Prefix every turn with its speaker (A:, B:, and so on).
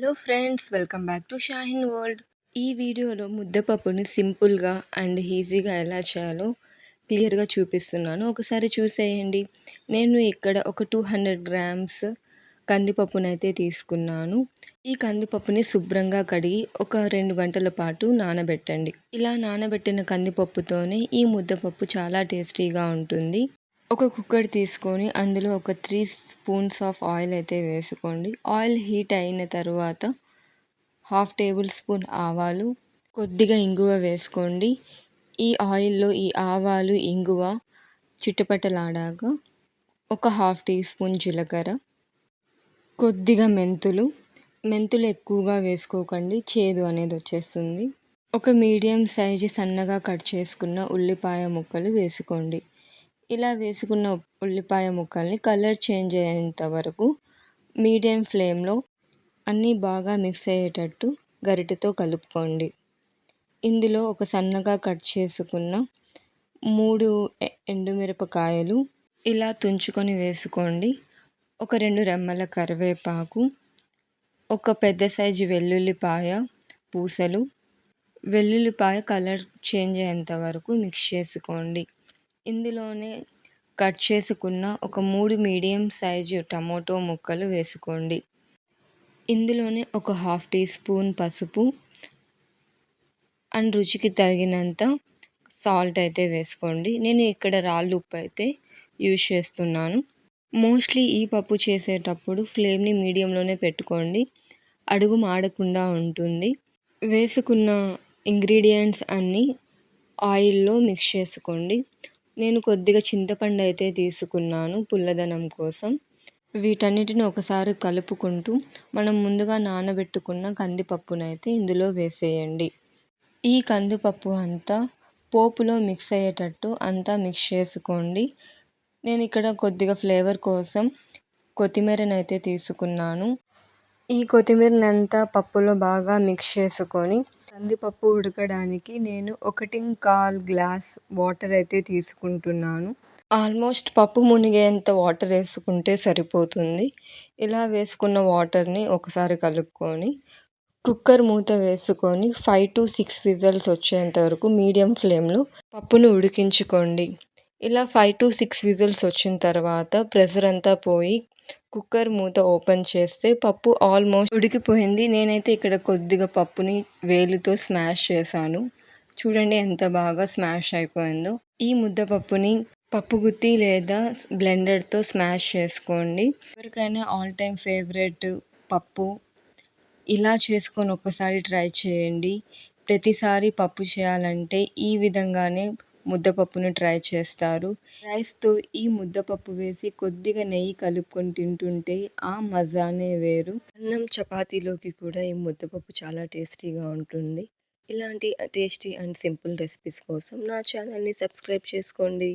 A: Hello friends, welcome back to Shaheen world. ఈ వీడియోలో ముద్దపప్పుని సింపుల్గా అండ్ ఈజీగా ఎలా చేయాలో క్లియర్గా చూపిస్తున్నాను. ఒకసారి చూసేయండి. నేను ఇక్కడ ఒక 200 గ్రామ్స్ కందిపప్పునైతే తీసుకున్నాను. ఈ కందిపప్పుని శుభ్రంగా కడిగి ఒక 2 గంటల పాటు నానబెట్టండి. ఇలా నానబెట్టిన కందిపప్పుతోనే ఈ ముద్దపప్పు చాలా టేస్టీగా ఉంటుంది. ఒక కుక్కర్ తీసుకొని అందులో ఒక 3 స్పూన్స్ ఆఫ్ ఆయిల్ అయితే వేసుకోండి. ఆయిల్ హీట్ అయిన తర్వాత హాఫ్ టేబుల్ స్పూన్ ఆవాలు, కొద్దిగా ఇంగువ వేసుకోండి. ఈ ఆయిల్లో ఈ ఆవాలు, ఇంగువ చిటపటలాడాక ఒక హాఫ్ టీ స్పూన్ జీలకర్ర, కొద్దిగా మెంతులు ఎక్కువగా వేసుకోకండి, చేదు అనేది వచ్చేస్తుంది. ఒక మీడియం సైజు సన్నగా కట్ చేసుకున్న ఉల్లిపాయ ముక్కలు వేసుకోండి. ఇలా వేసుకున్న ఉల్లిపాయ ముక్కల్ని కలర్ చేంజ్ అయ్యేంత వరకు మీడియం ఫ్లేమ్లో అన్నీ బాగా మిక్స్ అయ్యేటట్టు గరిటెతో కలుపుకోండి. ఇందులో ఒక సన్నగా కట్ చేసుకున్న 3 ఎండుమిరపకాయలు ఇలా తుంచుకొని వేసుకోండి. ఒక 2 రెమ్మల కరివేపాకు, ఒక పెద్ద సైజు వెల్లుల్లిపాయ పూసలు, వెల్లుల్లిపాయ కలర్ చేంజ్ అయ్యేంత వరకు మిక్స్ చేసుకోండి. ఇందులోనే కట్ చేసుకున్న ఒక 3 మీడియం సైజు టమోటో ముక్కలు వేసుకోండి. ఇందులోనే ఒక హాఫ్ టీ స్పూన్ పసుపు అండ్ రుచికి తగినంత సాల్ట్ అయితే వేసుకోండి. నేను ఇక్కడ రాళ్ళు ఉప్పు అయితే యూజ్ చేస్తున్నాను. మోస్ట్లీ ఈ పప్పు చేసేటప్పుడు ఫ్లేమ్ని మీడియంలోనే పెట్టుకోండి, అడుగు మాడకుండా ఉంటుంది. వేసుకున్న ఇంగ్రీడియంట్స్ అన్నీ ఆయిల్లో మిక్స్ చేసుకోండి. నేను కొద్దిగా చింతపండు అయితే తీసుకున్నాను పుల్లదనం కోసం. వీటన్నిటిని ఒకసారి కలుపుకుంటూ మనం ముందుగా నానబెట్టుకున్న కందిపప్పునైతే ఇందులో వేసేయండి. ఈ కందిపప్పు అంతా పోపులో మిక్స్ అయ్యేటట్టు అంతా మిక్స్ చేసుకోండి. నేను ఇక్కడ కొద్దిగా ఫ్లేవర్ కోసం కొత్తిమీరనైతే తీసుకున్నాను. ఈ కొత్తిమీరనంతా పప్పులో బాగా మిక్స్ చేసుకొని కందిపప్పు ఉడకడానికి నేను 1.25 గ్లాస్ వాటర్ అయితే తీసుకుంటున్నాను. ఆల్మోస్ట్ పప్పు మునిగేంత వాటర్ వేసుకుంటే సరిపోతుంది. ఇలా వేసుకున్న వాటర్ని ఒకసారి కలుపుకొని కుక్కర్ మూత వేసుకొని 5 to 6 విజిల్స్ వచ్చేంత వరకు మీడియం ఫ్లేమ్లో పప్పును ఉడికించుకోండి. ఇలా 5 to 6 విజిల్స్ వచ్చిన తర్వాత ప్రెషర్ అంతా పోయి కుక్కర్ మూత ఓపెన్ చేస్తే పప్పు ఆల్మోస్ట్ ఉడికిపోయింది. నేనైతే ఇక్కడ కొద్దిగా పప్పుని వేలుతో స్మాష్ చేశాను. చూడండి ఎంత బాగా స్మాష్ అయిపోయిందో. ఈ ముద్దపప్పుని పప్పు గుత్తి లేదా బ్లెండర్తో స్మాష్ చేసుకోండి. ఎవరికైనా ఆల్ టైమ్ ఫేవరెట్ పప్పు. ఇలా చేసుకొని ఒకసారి ట్రై చేయండి. ప్రతిసారి పప్పు చేయాలంటే ఈ విధంగానే ముద్దపప్పును ట్రై చేస్తారు. రైస్తో ఈ ముద్దపప్పు వేసి కొద్దిగా నెయ్యి కలుపుకొని తింటుంటే ఆ మజానే వేరు. అన్నం చపాతీలోకి కూడా ఈ ముద్దపప్పు చాలా టేస్టీగా ఉంటుంది. ఇలాంటి టేస్టీ అండ్ సింపుల్ రెసిపీస్ కోసం నా ఛానల్ని సబ్స్క్రైబ్ చేసుకోండి.